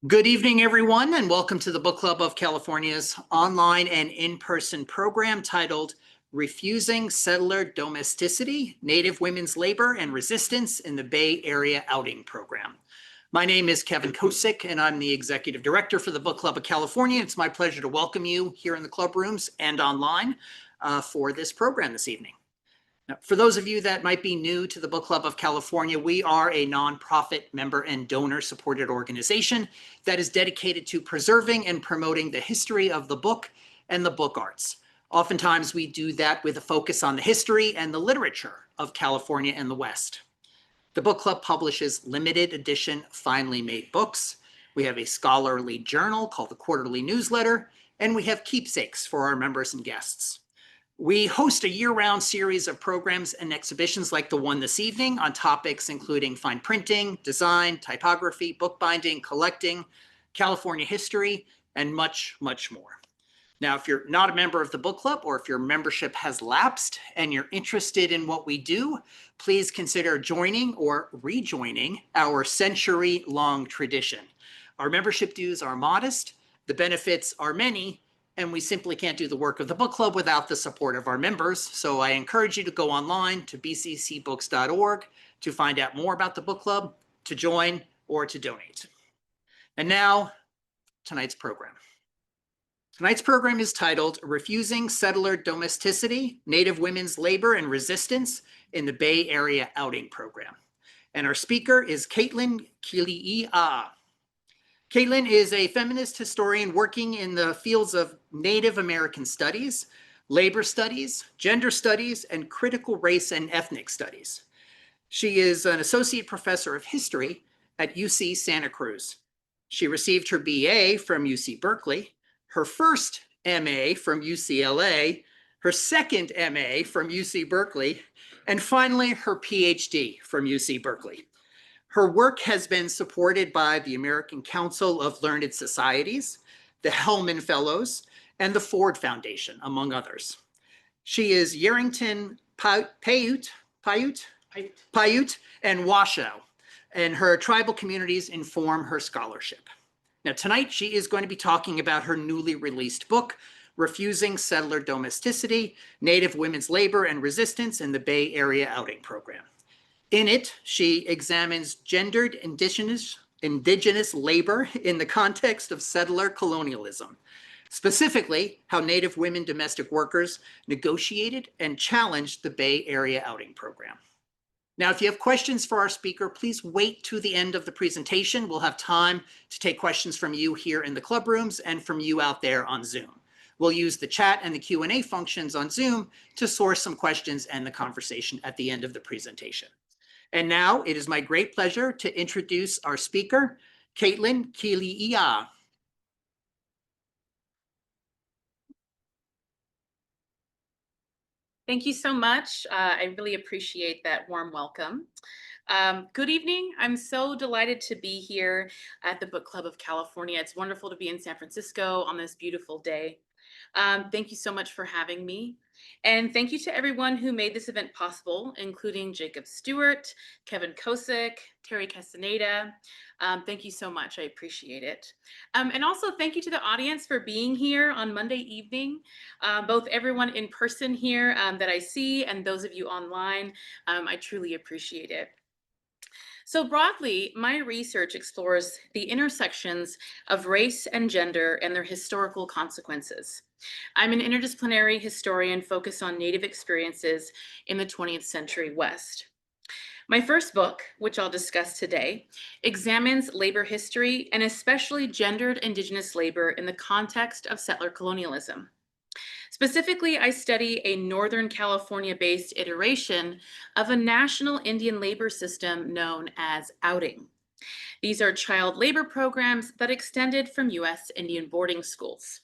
Good evening, everyone, and welcome to the Book Club of California's online and in-person program titled Refusing Settler Domesticity, Native Women's Labor and Resistance in the Bay Area Outing Program. My name is Kevin Kosick, and I'm the Executive Director for the Book Club of California. It's my pleasure to welcome you here in the club rooms and online for this program this evening. Now, for those of you that might be new to the Book Club of California, we are a nonprofit member and donor-supported organization that is dedicated to preserving and promoting the history of the book and the book arts. Oftentimes, we do that with a focus on the history and the literature of California and the West. The book club publishes limited edition finely made books. We have a scholarly journal called the Quarterly Newsletter, and we have keepsakes for our members and guests. We host a year-round series of programs and exhibitions like the one this evening on topics including fine printing, design, typography, bookbinding, collecting, California history, and much, much more. Now, if you're not a member of the book club or if your membership has lapsed and you're interested in what we do, please consider joining or rejoining our century-long tradition. Our membership dues are modest, the benefits are many, and we simply can't do the work of the book club without the support of our members. So I encourage you to go online to bccbooks.org to find out more about the book club, to join, or to donate. And now, tonight's program. Tonight's program is titled Refusing Settler Domesticity, Native Women's Labor and Resistance in the Bay Area Outing Program. And our speaker is Caitlin Keliiaa. Caitlin is a feminist historian working in the fields of Native American studies, labor studies, gender studies, and critical race and ethnic studies. She is an associate professor of history at UC Santa Cruz. She received her BA from UC Berkeley, her first MA from UCLA, her second MA from UC Berkeley, and finally her PhD from UC Berkeley. Her work has been supported by the American Council of Learned Societies, the Hellman Fellows, and the Ford Foundation, among others. She is Yerington Paiute and Washoe, and her tribal communities inform her scholarship. Now, tonight she is going to be talking about her newly released book, Refusing Settler Domesticity, Native Women's Labor and Resistance in the Bay Area Outing Program. In it, she examines gendered indigenous labor in the context of settler colonialism, specifically how Native women domestic workers negotiated and challenged the Bay Area Outing Program. Now, if you have questions for our speaker, please wait to the end of the presentation. We'll have time to take questions from you here in the club rooms and from you out there on Zoom. We'll use the chat and the Q&A functions on Zoom to source some questions and the conversation at the end of the presentation. And now it is my great pleasure to introduce our speaker, Caitlin Keliiaa. Thank you so much. I really appreciate that warm welcome. Good evening. I'm so delighted to be here at the Book Club of California. It's wonderful to be in San Francisco on this beautiful day. Thank you so much for having me. And thank you to everyone who made this event possible, including Jacob Stewart, Kevin Kosick, Terry Castaneda. Thank you so much. I appreciate it. And also thank you to the audience for being here on Monday evening, both everyone in person here that I see and those of you online. I truly appreciate it. So broadly, my research explores the intersections of race and gender and their historical consequences. I'm an interdisciplinary historian focused on Native experiences in the 20th century West. My first book, which I'll discuss today, examines labor history and especially gendered Indigenous labor in the context of settler colonialism. Specifically, I study a Northern California-based iteration of a national Indian labor system known as outing. These are child labor programs that extended from U.S. Indian boarding schools.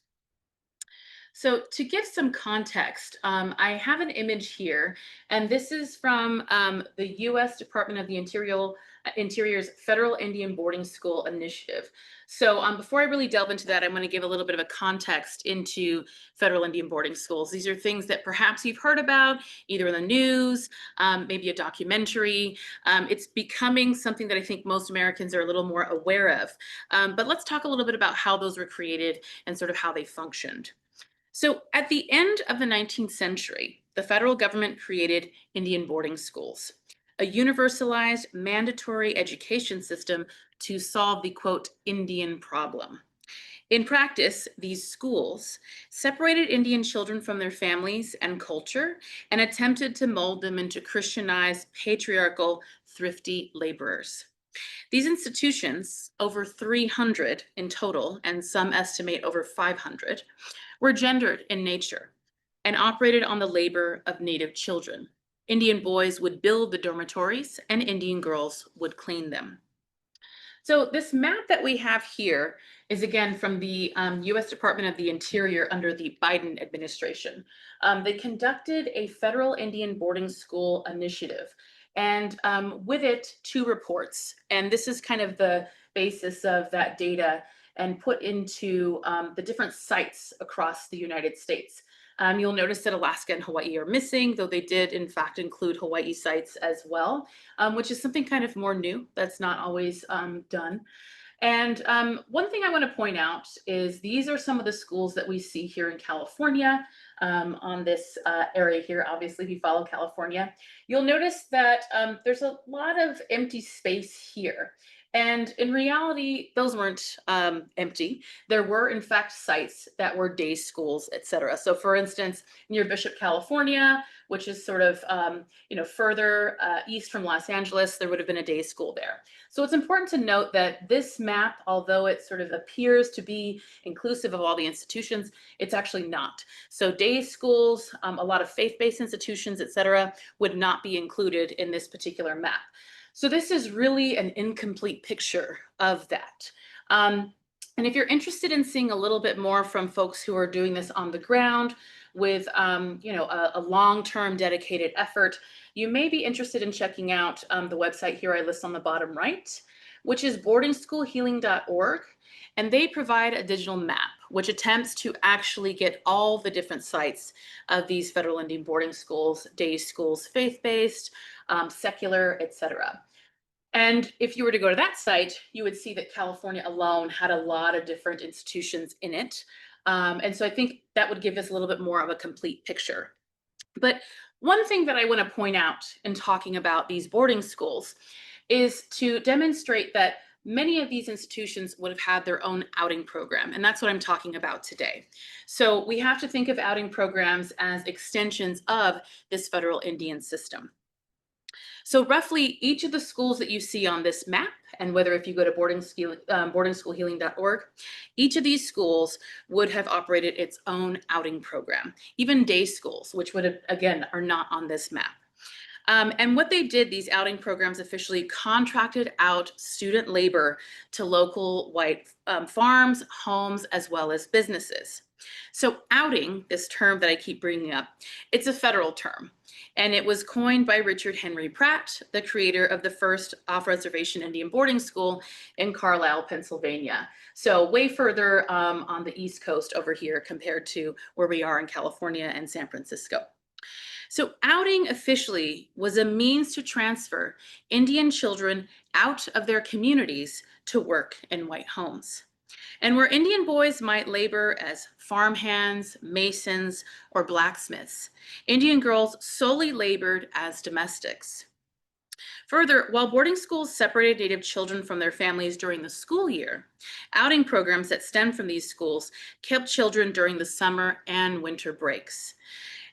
So to give some context, I have an image here, and this is from the U.S. Department of the Interior Interior's Federal Indian Boarding School Initiative. So before I really delve into that, I'm going to give a little bit of a context into federal Indian boarding schools. These are things that perhaps you've heard about, either in the news, maybe a documentary. It's becoming something that I think most Americans are a little more aware of. But let's talk a little bit about how those were created and sort of how they functioned. So at the end of the 19th century, the federal government created Indian boarding schools, a universalized mandatory education system to solve the quote, Indian problem. In practice, these schools separated Indian children from their families and culture and attempted to mold them into Christianized, patriarchal, thrifty laborers. These institutions, over 300 in total, and some estimate over 500, were gendered in nature and operated on the labor of Native children. Indian boys would build the dormitories and Indian girls would clean them. So this map that we have here is again from the US Department of the Interior under the Biden administration. They conducted a federal Indian boarding school initiative and with it, 2 reports. And this is kind of the basis of that data and put into the different sites across the United States. You'll notice that Alaska and Hawaii are missing, though they did in fact include Hawaii sites as well, which is something kind of more new that's not always done. And one thing I want to point out is these are some of the schools that we see here in California on this area here. Obviously, if you follow California, you'll notice that there's a lot of empty space here. And in reality, those weren't empty. There were, in fact, sites that were day schools, et cetera. So for instance, near Bishop, California, which is sort of further east from Los Angeles, there would have been a day school there. So it's important to note that this map, although it sort of appears to be inclusive of all the institutions, it's actually not. So day schools, a lot of faith-based institutions, et cetera, would not be included in this particular map. So this is really an incomplete picture of that. And if you're interested in seeing a little bit more from folks who are doing this on the ground with a long-term dedicated effort, you may be interested in checking out the website here I list on the bottom right, which is boardingschoolhealing.org. And they provide a digital map, which attempts to actually get all the different sites of these federal Indian boarding schools, day schools, faith-based, secular, et cetera. And if you were to go to that site, you would see that California alone had a lot of different institutions in it. And so I think that would give us a little bit more of a complete picture. But one thing that I want to point out in talking about these boarding schools is to demonstrate that many of these institutions would have had their own outing program, and that's what I'm talking about today. So we have to think of outing programs as extensions of this federal Indian system. So roughly each of the schools that you see on this map, and whether if you go to boardingschoolhealing.org, each of these schools would have operated its own outing program, even day schools, which would have, again, are not on this map. And what they did, these outing programs officially contracted out student labor to local white farms, homes, as well as businesses. So outing, this term that I keep bringing up, it's a federal term. And it was coined by Richard Henry Pratt, the creator of the first off-reservation Indian boarding school in Carlisle, Pennsylvania. So way further on the East Coast over here compared to where we are in California and San Francisco. So outing officially was a means to transfer Indian children out of their communities to work in white homes. And where Indian boys might labor as farmhands, masons, or blacksmiths, Indian girls solely labored as domestics. Further, while boarding schools separated Native children from their families during the school year, outing programs that stemmed from these schools kept children during the summer and winter breaks.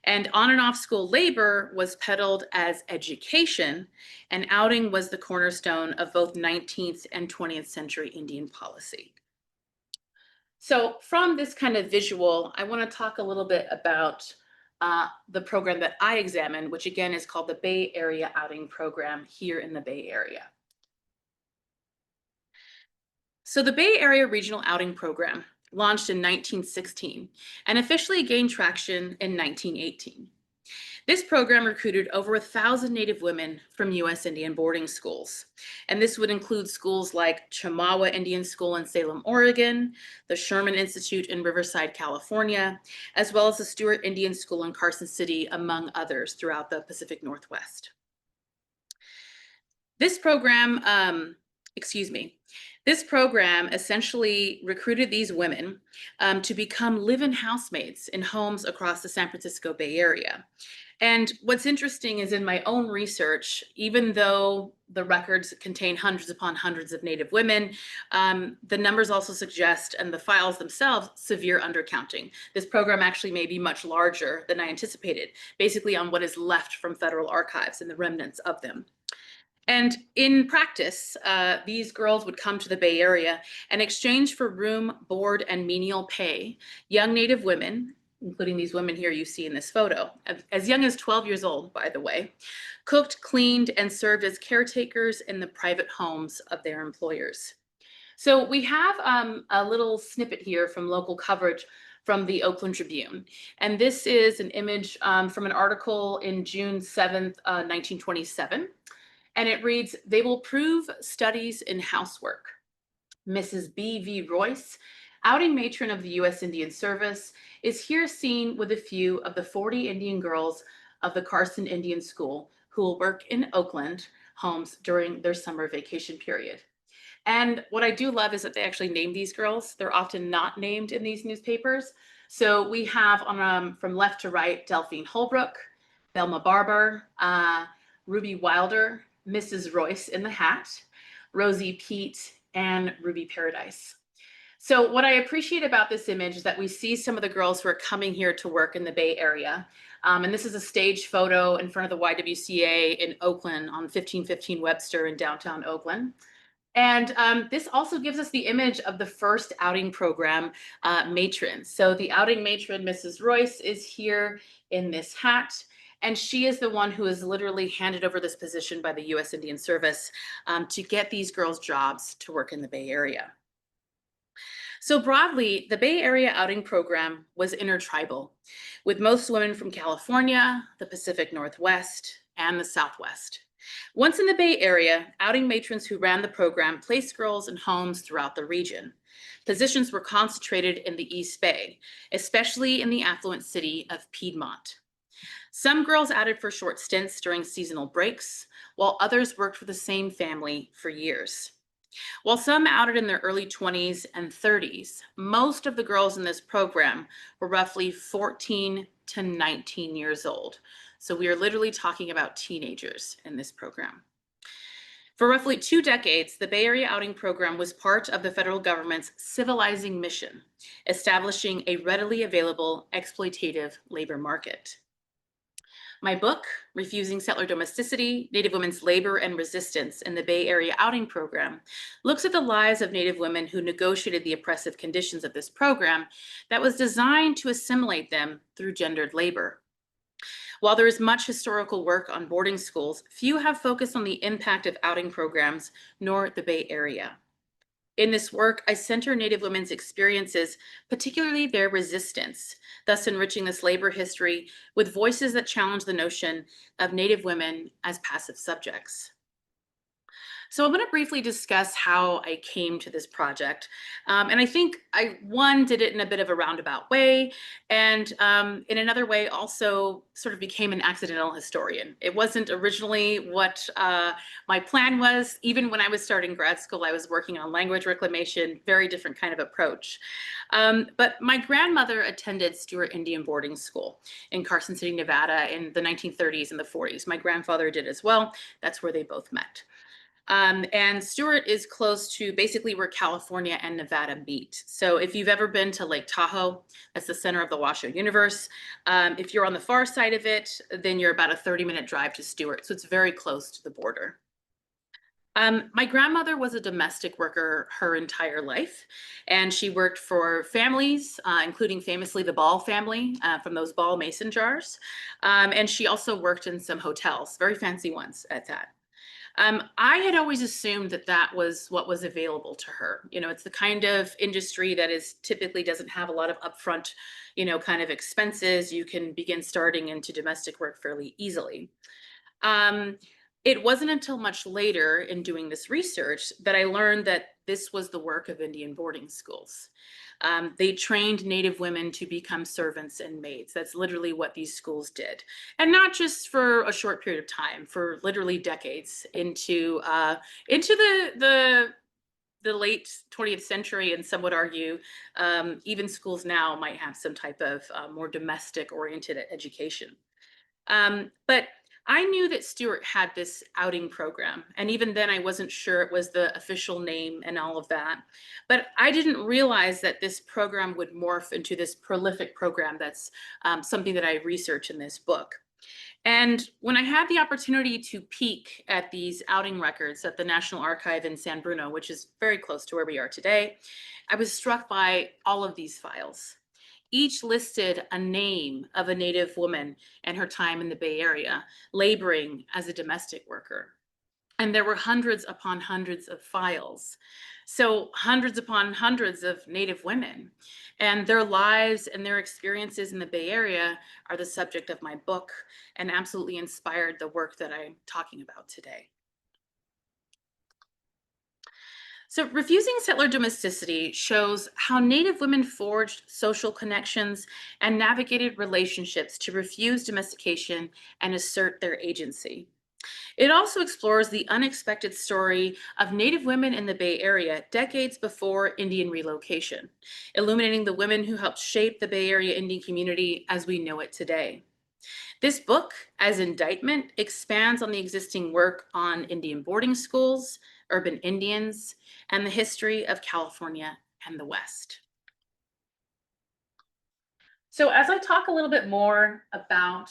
And on and off school labor was peddled as education, and outing was the cornerstone of both 19th and 20th century Indian policy. So from this kind of visual, I want to talk a little bit about the program that I examined, which again is called the Bay Area Outing Program here in the Bay Area. So the Bay Area Regional Outing Program launched in 1916 and officially gained traction in 1918. This program recruited over 1,000 Native women from U.S. Indian boarding schools. And this would include schools like Chamawa Indian School in Salem, Oregon, the Sherman Institute in Riverside, California, as well as the Stewart Indian School in Carson City, among others throughout the Pacific Northwest. This program, this program essentially recruited these women to become live-in housemates in homes across the San Francisco Bay Area. And what's interesting is in my own research, even though the records contain hundreds upon hundreds of Native women, the numbers also suggest, and the files themselves, severe undercounting. This program actually may be much larger than I anticipated, basically on what is left from federal archives and the remnants of them. And in practice, these girls would come to the Bay Area and exchange for room, board, and menial pay. Young Native women, including these women here you see in this photo, as young as 12 years old, by the way, cooked, cleaned, and served as caretakers in the private homes of their employers. So we have a little snippet here from local coverage from the Oakland Tribune. And this is an image from an article in June 7th, 1927. And it reads, "They will prove studies in housework. Mrs. B.V. Royce, outing matron of the U.S. Indian Service, is here seen with a few of the 40 Indian girls of the Carson Indian School who will work in Oakland homes during their summer vacation period." And what I do love is that they actually name these girls. They're often not named in these newspapers. So we have on from left to right, Delphine Holbrook, Belma Barber, Ruby Wilder, Mrs. Royce in the hat, Rosie Pete, and Ruby Paradise. So what I appreciate about this image is that we see some of the girls who are coming here to work in the Bay Area. And this is a stage photo in front of the YWCA in Oakland on 1515 Webster in downtown Oakland. And this also gives us the image of the first outing program matron. So the outing matron, Mrs. Royce, is here in this hat. And she is the one who is literally handed over this position by the U.S. Indian Service to get these girls jobs to work in the Bay Area. So broadly, the Bay Area outing program was intertribal, with most women from California, the Pacific Northwest, and the Southwest. Once in the Bay Area, outing matrons who ran the program placed girls in homes throughout the region. Positions were concentrated in the East Bay, especially in the affluent city of Piedmont. Some girls outed for short stints during seasonal breaks, while others worked for the same family for years. While some outed in their early 20s and 30s, most of the girls in this program were roughly 14 to 19 years old. So we are literally talking about teenagers in this program. For roughly 2 decades, the Bay Area Outing Program was part of the federal government's civilizing mission, establishing a readily available exploitative labor market. My book, Refusing Settler Domesticity, Native Women's Labor and Resistance in the Bay Area Outing Program, looks at the lives of Native women who negotiated the oppressive conditions of this program that was designed to assimilate them through gendered labor. While there is much historical work on boarding schools, few have focused on the impact of outing programs, nor the Bay Area. In this work, I center Native women's experiences, particularly their resistance, thus enriching this labor history with voices that challenge the notion of Native women as passive subjects. So I'm going to briefly discuss how I came to this project. And I think I did it in a bit of a roundabout way, and in another way also sort of became an accidental historian. It wasn't originally what my plan was. Even when I was starting grad school, I was working on language reclamation, very different kind of approach. But my grandmother attended Stewart Indian boarding school in Carson City, Nevada in the 1930s and the 40s. My grandfather did as well. That's where they both met. And Stewart is close to basically where California and Nevada meet. So if you've ever been to Lake Tahoe, that's the center of the Washoe universe. If you're on the far side of it, then you're about a 30-minute drive to Stewart. So it's very close to the border. My grandmother was a domestic worker her entire life, and she worked for families, including famously the Ball family from those Ball mason jars. And she also worked in some hotels, very fancy ones at that. I had always assumed that that was what was available to her. It's the kind of industry that is typically doesn't have a lot of upfront, kind of expenses. You can begin starting into domestic work fairly easily. Um, it wasn't until much later in doing this research that I learned that this was the work of Indian boarding schools. They trained Native women to become servants and maids. That's literally what these schools did, and not just for a short period of time, for literally decades into the late 20th century, and some would argue even schools now might have some type of more domestic oriented education. But I knew that Stewart had this outing program. And even then, I wasn't sure it was the official name and all of that. But I didn't realize that this program would morph into this prolific program that's something that I research in this book. And when I had the opportunity to peek at these outing records at the National Archive in San Bruno, which is very close to where we are today, I was struck by all of these files. Each listed a name of a Native woman and her time in the Bay Area, laboring as a domestic worker. And there were hundreds upon hundreds of files. So hundreds upon hundreds of Native women, and their lives and their experiences in the Bay Area are the subject of my book and absolutely inspired the work that I'm talking about today. So Refusing Settler Domesticity shows how Native women forged social connections and navigated relationships to refuse domestication and assert their agency. It also explores the unexpected story of Native women in the Bay Area decades before Indian relocation, illuminating the women who helped shape the Bay Area Indian community as we know it today. This book, as indictment, expands on the existing work on Indian boarding schools, urban Indians, and the history of California and the West. So as I talk a little bit more about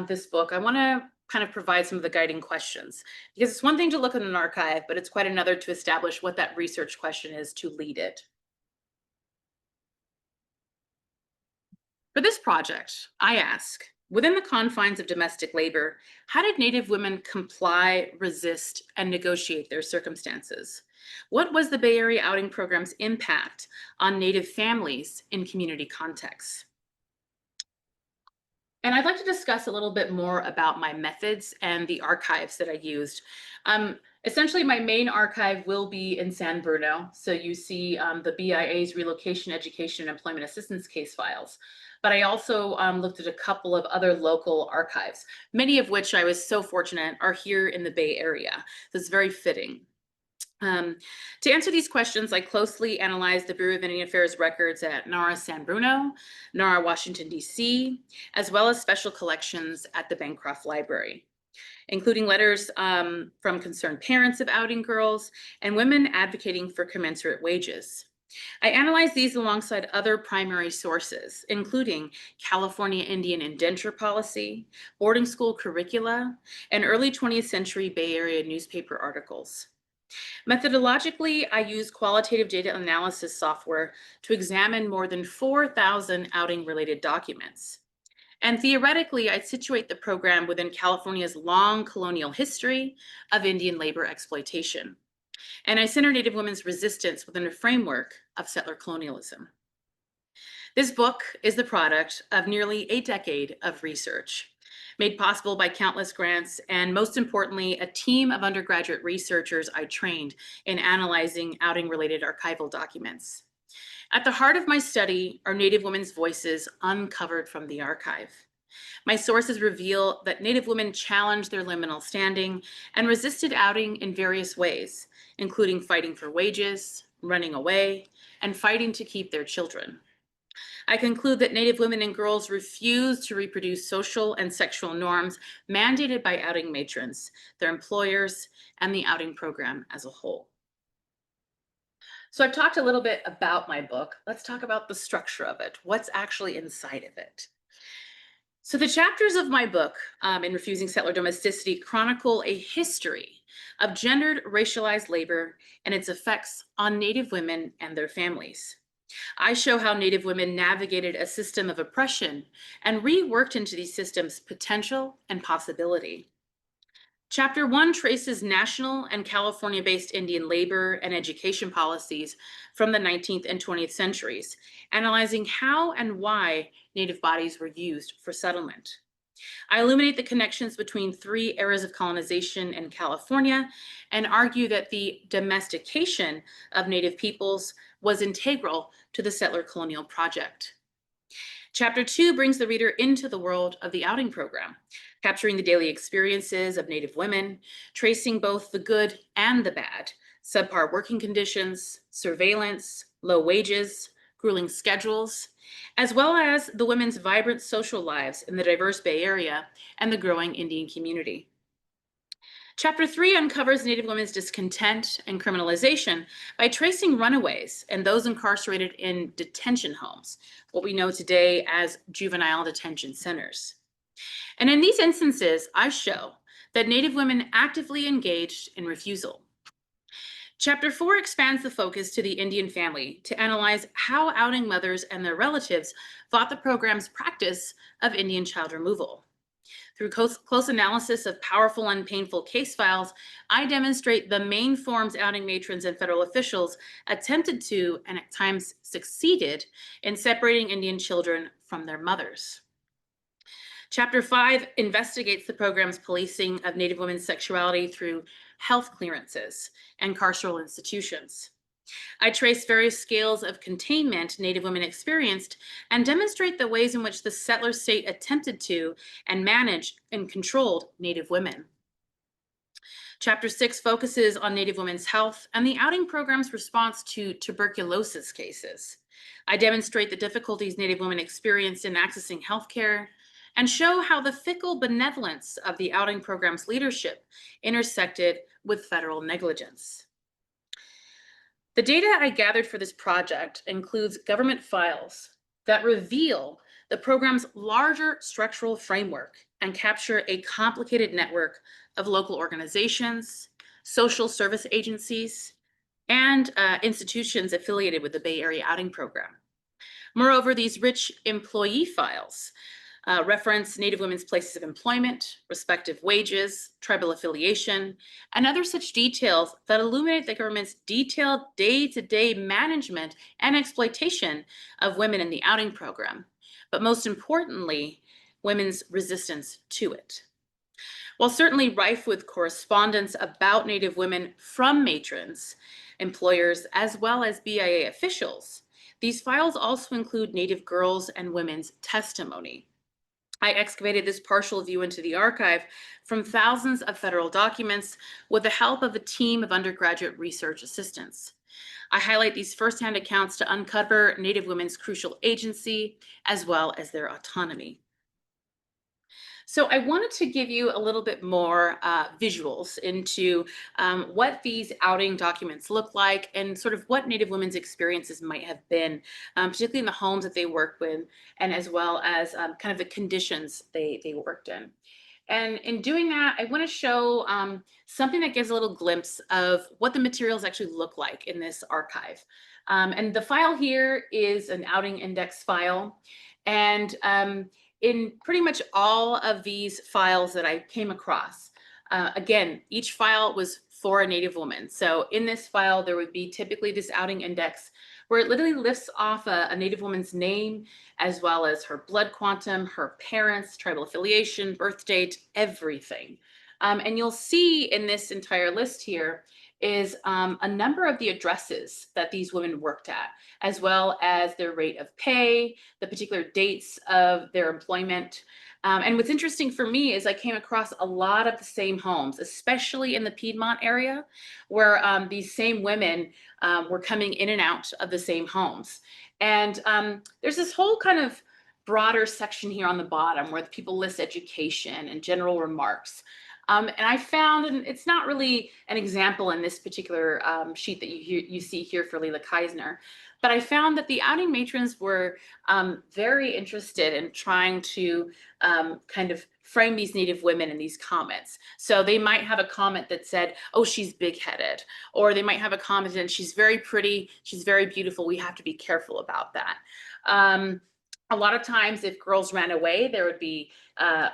this book, I want to kind of provide some of the guiding questions, because it's one thing to look at an archive, but it's quite another to establish what that research question is to lead it. For this project, I ask, within the confines of domestic labor, how did Native women comply, resist, and negotiate their circumstances? What was the Bay Area Outing Program's impact on Native families in community contexts? And I'd like to discuss a little bit more about my methods and the archives that I used. Essentially, my main archive will be in San Bruno. So you see the BIA's Relocation, Education, and Employment Assistance case files. But I also looked at a couple of other local archives, many of which I was so fortunate are here in the Bay Area. So it's very fitting. To answer these questions, I closely analyzed the Bureau of Indian Affairs records at NARA San Bruno, NARA Washington, D.C., as well as special collections at the Bancroft Library, including letters from concerned parents of outing girls and women advocating for commensurate wages. I analyzed these alongside other primary sources, including California Indian indenture policy, boarding school curricula, and early 20th century Bay Area newspaper articles. Methodologically, I use qualitative data analysis software to examine more than 4,000 outing-related documents. And theoretically, I'd situate the program within California's long colonial history of Indian labor exploitation. And I center Native women's resistance within a framework of settler colonialism. This book is the product of nearly a decade of research, made possible by countless grants, and most importantly, a team of undergraduate researchers I trained in analyzing outing-related archival documents. At the heart of my study are Native women's voices uncovered from the archive. My sources reveal that Native women challenged their liminal standing and resisted outing in various ways, including fighting for wages, running away, and fighting to keep their children. I conclude that Native women and girls refuse to reproduce social and sexual norms mandated by outing matrons, their employers, and the outing program as a whole. So I've talked a little bit about my book. Let's talk about the structure of it. What's actually inside of it? So the chapters of my book, in Refusing Settler Domesticity, chronicle a history of gendered racialized labor and its effects on Native women and their families. I show how Native women navigated a system of oppression and reworked into these systems potential and possibility. Chapter 1 traces national and California-based Indian labor and education policies from the 19th and 20th centuries, analyzing how and why Native bodies were used for settlement. I illuminate the connections between 3 eras of colonization in California and argue that the domestication of Native peoples was integral to the settler colonial project. Chapter 2 brings the reader into the world of the outing program, capturing the daily experiences of Native women, tracing both the good and the bad, subpar working conditions, surveillance, low wages, grueling schedules, as well as the women's vibrant social lives in the diverse Bay Area and the growing Indian community. Chapter 3 uncovers Native women's discontent and criminalization by tracing runaways and those incarcerated in detention homes, what we know today as juvenile detention centers. And in these instances, I show that Native women actively engaged in refusal. Chapter 4 expands the focus to the Indian family to analyze how outing mothers and their relatives fought the program's practice of Indian child removal. Through close analysis of powerful and painful case files, I demonstrate the main forms outing matrons and federal officials attempted to, and at times succeeded, in separating Indian children from their mothers. Chapter 5 investigates the program's policing of Native women's sexuality through health clearances and carceral institutions. I trace various scales of containment Native women experienced and demonstrate the ways in which the settler state attempted to and managed and controlled Native women. Chapter 6 focuses on Native women's health and the outing program's response to tuberculosis cases. I demonstrate the difficulties Native women experienced in accessing healthcare and show how the fickle benevolence of the outing program's leadership intersected with federal negligence. The data I gathered for this project includes government files that reveal the program's larger structural framework and capture a complicated network of local organizations, social service agencies, and institutions affiliated with the Bay Area Outing Program. Moreover, these rich employee files reference Native women's places of employment, respective wages, tribal affiliation, and other such details that illuminate the government's detailed day-to-day management and exploitation of women in the outing program, but most importantly, women's resistance to it. While certainly rife with correspondence about Native women from matrons, employers, as well as BIA officials, these files also include Native girls and women's testimony. I excavated this partial view into the archive from thousands of federal documents with the help of a team of undergraduate research assistants. I highlight these firsthand accounts to uncover Native women's crucial agency as well as their autonomy. So I wanted to give you a little bit more visuals into what these outing documents look like and sort of what Native women's experiences might have been, particularly in the homes that they worked with, and as well as kind of the conditions they worked in. And in doing that, I want to show something that gives a little glimpse of what the materials actually look like in this archive. And the file here is an outing index file. And in pretty much all of these files that I came across, again, each file was for a Native woman. So in this file, there would be typically this outing index where it literally lists off a Native woman's name, as well as her blood quantum, her parents, tribal affiliation, birth date, everything. And you'll see in this entire list here is a number of the addresses that these women worked at, as well as their rate of pay, the particular dates of their employment. And what's interesting for me is I came across a lot of the same homes, especially in the Piedmont area, where these same women were coming in and out of the same homes. And there's this whole kind of broader section here on the bottom where the people list education and general remarks. And I found, and it's not really an example in this particular sheet that you see here for Leila Keisner, but I found that the outing matrons were very interested in trying to kind of frame these Native women in these comments. So they might have a comment that said, oh, she's big-headed, or they might have a comment and she's very pretty, she's very beautiful, we have to be careful about that. A lot of times, if girls ran away, there would be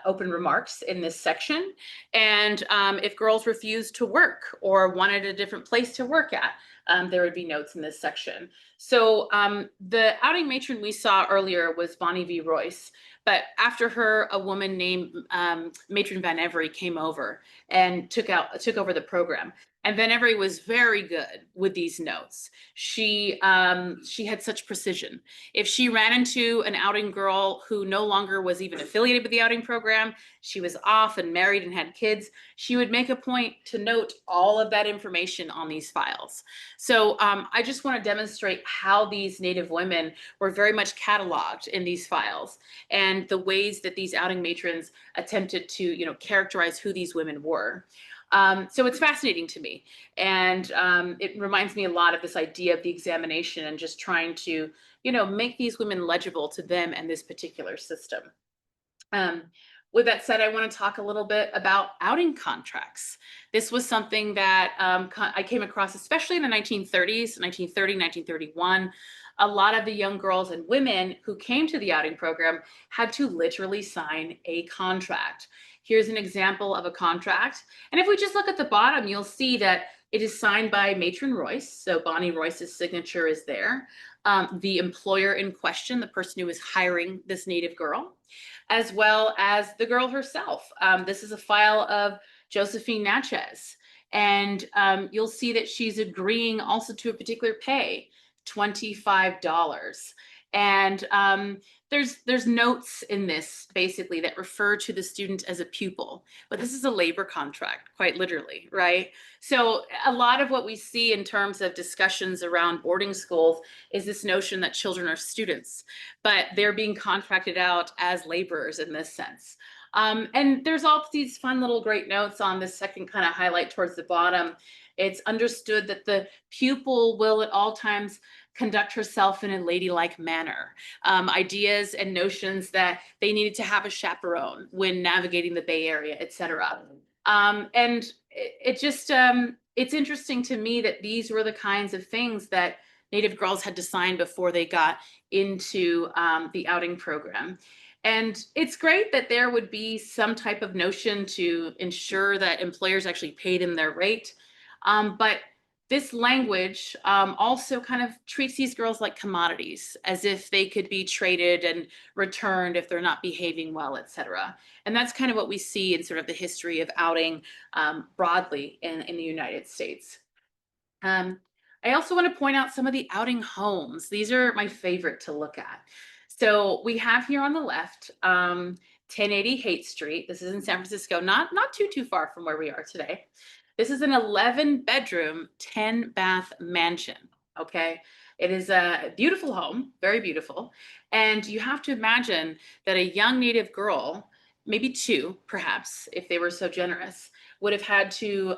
open remarks in this section. And if girls refused to work or wanted a different place to work at, there would be notes in this section. So the outing matron we saw earlier was Bonnie V. Royce. But after her, a woman named Matron Van Every came over and took over the program. And Van Every was very good with these notes. She had such precision. If she ran into an outing girl who no longer was even affiliated with the outing program, she was off and married and had kids, she would make a point to note all of that information on these files. So I just want to demonstrate how these Native women were very much cataloged in these files, and the ways that these outing matrons attempted to, characterize who these women were. So it's fascinating to me. And it reminds me a lot of this idea of the examination and just trying to, make these women legible to them and this particular system. With that said, I want to talk a little bit about outing contracts. This was something that I came across, especially in the 1930s, 1930, 1931. A lot of the young girls and women who came to the outing program had to literally sign a contract. Here's an example of a contract. And if we just look at the bottom, you'll see that it is signed by Matron Royce. So Bonnie Royce's signature is there. The employer in question, the person who is hiring this Native girl, as well as the girl herself. This is a file of Josephine Natchez. And you'll see that she's agreeing also to a particular pay, $25. And there's notes in this basically that refer to the student as a pupil, but this is a labor contract, quite literally, right? So a lot of what we see in terms of discussions around boarding schools is this notion that children are students, but they're being contracted out as laborers in this sense. And there's all these fun little great notes on this second kind of highlight towards the bottom. It's understood that the pupil will at all times conduct herself in a ladylike manner. Ideas and notions that they needed to have a chaperone when navigating the Bay Area, et cetera. And it just, it's interesting to me that these were the kinds of things that Native girls had to sign before they got into the outing program. And it's great that there would be some type of notion to ensure that employers actually pay them their rate. But this language also kind of treats these girls like commodities, as if they could be traded and returned if they're not behaving well, et cetera. And that's kind of what we see in sort of the history of outing broadly in the United States. I also want to point out some of the outing homes. These are my favorite to look at. So we have here on the left, 1080 Haight Street. This is in San Francisco, not too far from where we are today. This is an 11-bedroom, 10-bath mansion, okay? It is a beautiful home, very beautiful. And you have to imagine that a young Native girl, maybe two, perhaps, if they were so generous, would have had to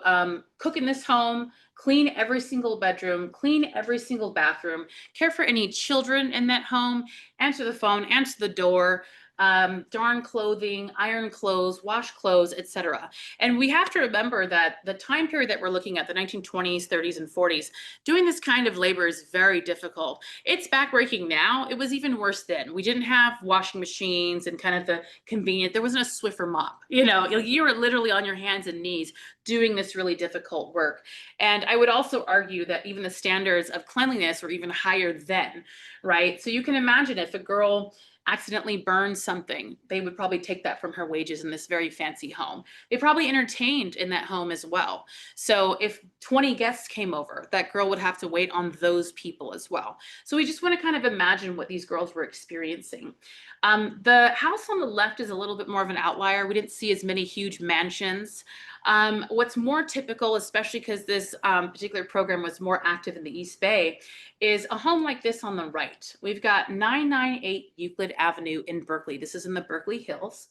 cook in this home, clean every single bedroom, clean every single bathroom, care for any children in that home, answer the phone, answer the door, darn clothing, iron clothes, wash clothes, etc. And we have to remember that the time period that we're looking at, the 1920s, 30s, and 40s, doing this kind of labor is very difficult. It's backbreaking now. It was even worse then. We didn't have washing machines and kind of the convenient, there wasn't a Swiffer mop. You were literally on your hands and knees doing this really difficult work. And I would also argue that even the standards of cleanliness were even higher then, right? So you can imagine if a girl accidentally burned something, they would probably take that from her wages in this very fancy home. They probably entertained in that home as well. So if 20 guests came over, that girl would have to wait on those people as well. So we just want to kind of imagine what these girls were experiencing. The house on the left is a little bit more of an outlier. We didn't see as many huge mansions. What's more typical, especially because this particular program was more active in the East Bay, is a home like this on the right. We've got 998 Euclid Avenue in Berkeley. This is in the Berkeley Hills.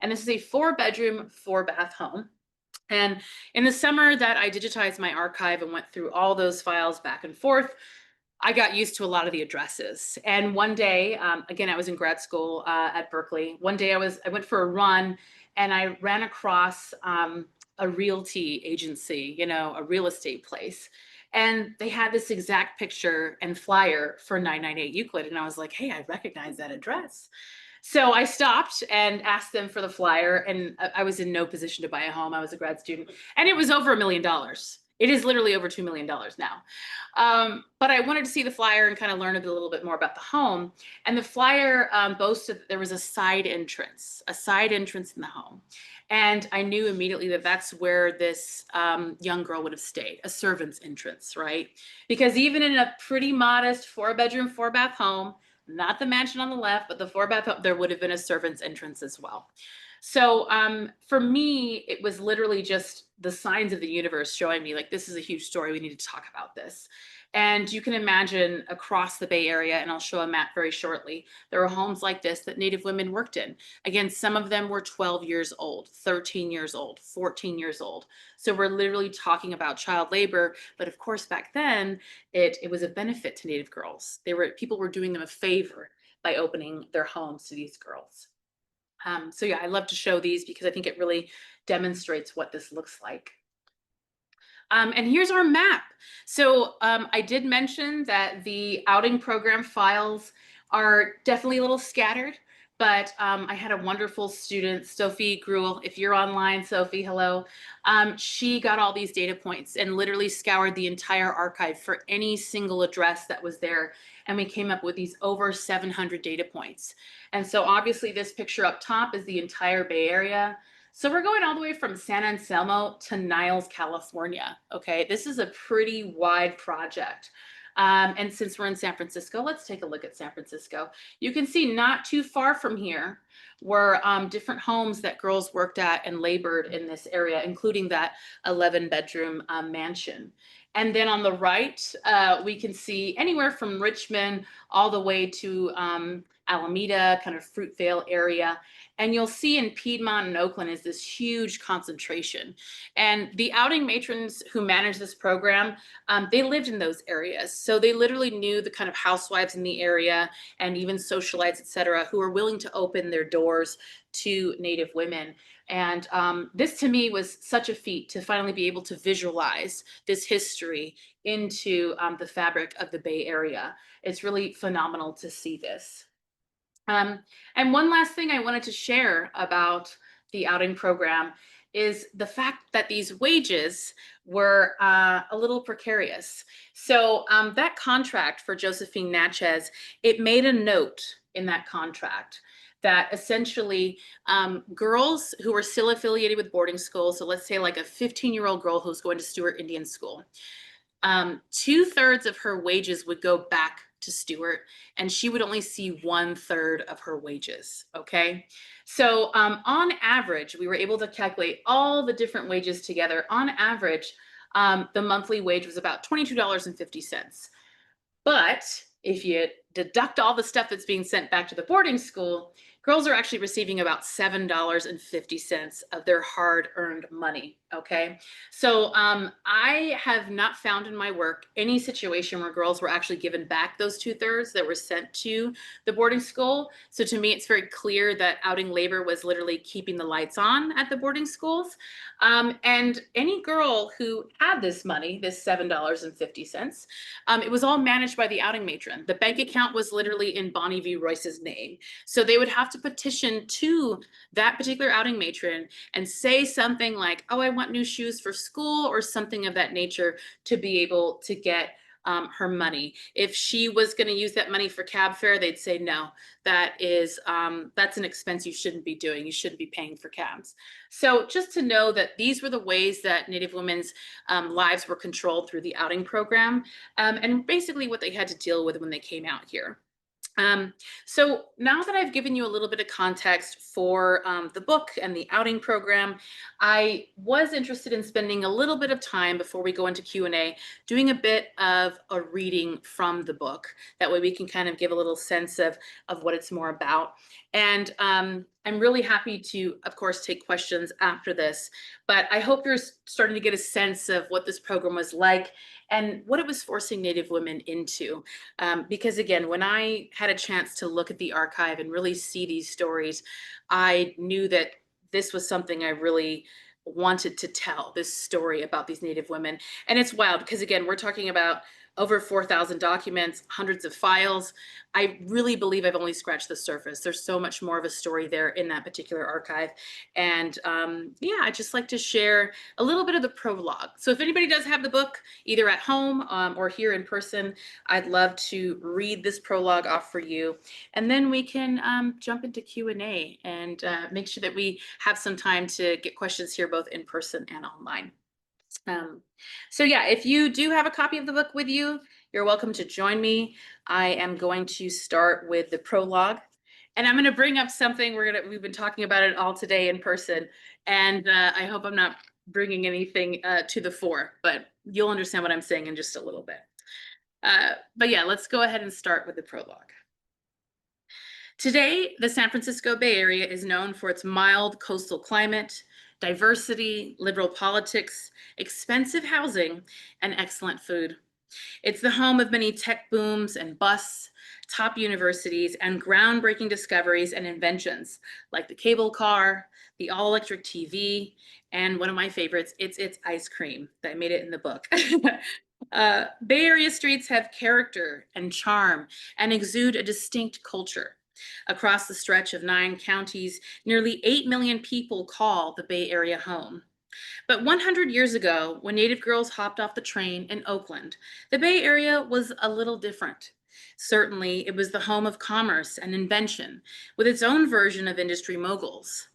And this is a 4-bedroom, 4-bath home. And in the summer that I digitized my archive and went through all those files back and forth, I got used to a lot of the addresses. And one day, again, I was in grad school at Berkeley. One day I went for a run and I ran across a realty agency, a real estate place. And they had this exact picture and flyer for 998 Euclid. And I was like, hey, I recognize that address. So I stopped and asked them for the flyer, and I was in no position to buy a home. I was a grad student, and it was over $1 million. It is literally over $2 million now. But I wanted to see the flyer and kind of learn a little bit more about the home. And the flyer boasted that there was a side entrance in the home. And I knew immediately that that's where this young girl would have stayed, a servant's entrance, right? Because even in a pretty modest 4-bedroom, 4-bath home, not the mansion on the left, but the 4-bath home, there would have been a servant's entrance as well. So for me, it was literally just the signs of the universe showing me like, this is a huge story. We need to talk about this. And you can imagine across the Bay Area, and I'll show a map very shortly, there are homes like this that Native women worked in. Again, some of them were 12 years old, 13 years old, 14 years old. So we're literally talking about child labor. But of course, back then, it was a benefit to Native girls. People were doing them a favor by opening their homes to these girls. So yeah, I love to show these because I think it really demonstrates what this looks like. And here's our map. So I did mention that the outing program files are definitely a little scattered, but I had a wonderful student, Sophie Gruel. If you're online, Sophie, hello. She got all these data points and literally scoured the entire archive for any single address that was there. And we came up with these over 700 data points. And so obviously this picture up top is the entire Bay Area. So we're going all the way from San Anselmo to Niles, California. Okay, this is a pretty wide project. And since we're in San Francisco, let's take a look at San Francisco. You can see not too far from here were different homes that girls worked at and labored in this area, including that 11-bedroom mansion. And then on the right, we can see anywhere from Richmond all the way to Alameda, kind of Fruitvale area. And you'll see in Piedmont and Oakland is this huge concentration. And the outing matrons who manage this program, they lived in those areas. So they literally knew the kind of housewives in the area and even socialites, et cetera, who were willing to open their doors to Native women. And this to me was such a feat to finally be able to visualize this history into the fabric of the Bay Area. It's really phenomenal to see this. And one last thing I wanted to share about the outing program is the fact that these wages were a little precarious. So that contract for Josephine Natchez, it made a note in that contract that essentially girls who were still affiliated with boarding schools, so let's say like a 15-year-old girl who's going to Stewart Indian School, 2/3 of her wages would go back to Stewart, and she would only see 1/3 of her wages. Okay. So on average, we were able to calculate all the different wages together. On average, the monthly wage was about $22.50. But if you deduct all the stuff that's being sent back to the boarding school, girls are actually receiving about $7.50 of their hard-earned money, okay? So I have not found in my work any situation where girls were actually given back those 2/3 that were sent to the boarding school. So to me, it's very clear that outing labor was literally keeping the lights on at the boarding schools. And any girl who had this money, this $7.50, it was all managed by the outing matron. The bank account was literally in Bonnie V. Royce's name. So they would have to petition to that particular outing matron and say something like, oh, I want new shoes for school or something of that nature to be able to get her money. If she was going to use that money for cab fare, they'd say, no, that's an expense you shouldn't be doing. You shouldn't be paying for cabs. So just to know that these were the ways that Native women's lives were controlled through the outing program, and basically what they had to deal with when they came out here. So now that I've given you a little bit of context for the book and the outing program, I was interested in spending a little bit of time before we go into Q&A doing a bit of a reading from the book. That way we can kind of give a little sense of what it's more about. And I'm really happy to, of course, take questions after this, but I hope you're starting to get a sense of what this program was like and what it was forcing Native women into. Because again, when I had a chance to look at the archive and really see these stories, I knew that this was something I really wanted to tell this story about these Native women. And it's wild because, again, we're talking about over 4,000 documents, hundreds of files. I really believe I've only scratched the surface. There's so much more of a story there in that particular archive. And yeah, I'd just like to share a little bit of the prologue. So if anybody does have the book, either at home or here in person, I'd love to read this prologue off for you. And then we can jump into Q&A and make sure that we have some time to get questions here, both in person and online. So yeah, if you do have a copy of the book with you, you're welcome to join me. I am going to start with the prologue, and I'm going to bring up something we've been talking about it all today in person, and I hope I'm not bringing anything to the fore, but you'll understand what I'm saying in just a little bit. But yeah, let's go ahead and start with the prologue. Today, the San Francisco Bay Area is known for its mild coastal climate, diversity, liberal politics, expensive housing, and excellent food. It's the home of many tech booms and busts, top universities, and groundbreaking discoveries and inventions like the cable car, the all-electric TV, and one of my favorites, it's ice cream. I made it in the book. Bay Area streets have character and charm and exude a distinct culture. Across the stretch of 9 counties, nearly 8 million people call the Bay Area home. But 100 years ago, when Native girls hopped off the train in Oakland, the Bay Area was a little different. Certainly, it was the home of commerce and invention, with its own version of industry moguls.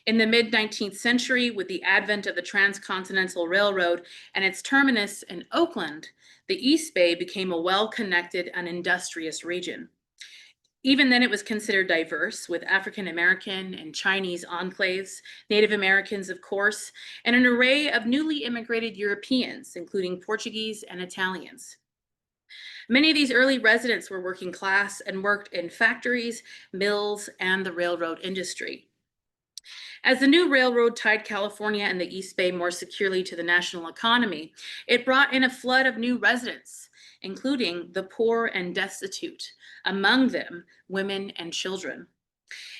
In the mid-19th century, with the advent of the Transcontinental Railroad and its terminus in Oakland, the East Bay became a well-connected and industrious region. Even then, it was considered diverse, with African American and Chinese enclaves, Native Americans, of course, and an array of newly immigrated Europeans, including Portuguese and Italians. Many of these early residents were working class and worked in factories, mills, and the railroad industry. As the new railroad tied California and the East Bay more securely to the national economy, it brought in a flood of new residents, including the poor and destitute, among them women and children.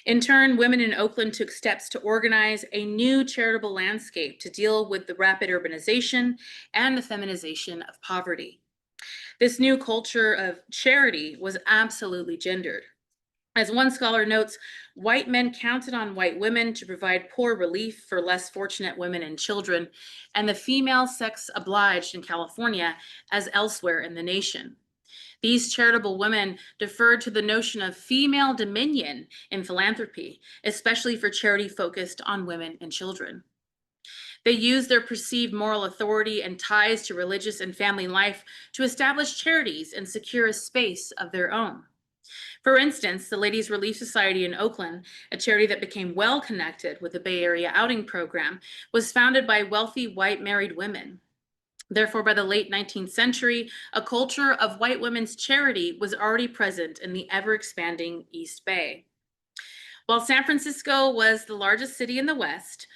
In turn, women in Oakland took steps to organize a new charitable landscape to deal with the rapid urbanization and the feminization of poverty. This new culture of charity was absolutely gendered. As one scholar notes, white men counted on white women to provide poor relief for less fortunate women and children, and the female sex obliged in California as elsewhere in the nation. These charitable women deferred to the notion of female dominion in philanthropy, especially for charity focused on women and children. They used their perceived moral authority and ties to religious and family life to establish charities and secure a space of their own. For instance, the Ladies Relief Society in Oakland, a charity that became well connected with the Bay Area outing program, was founded by wealthy white married women. Therefore, by the late 19th century, a culture of white women's charity was already present in the ever-expanding East Bay. While San Francisco was the largest city in the West,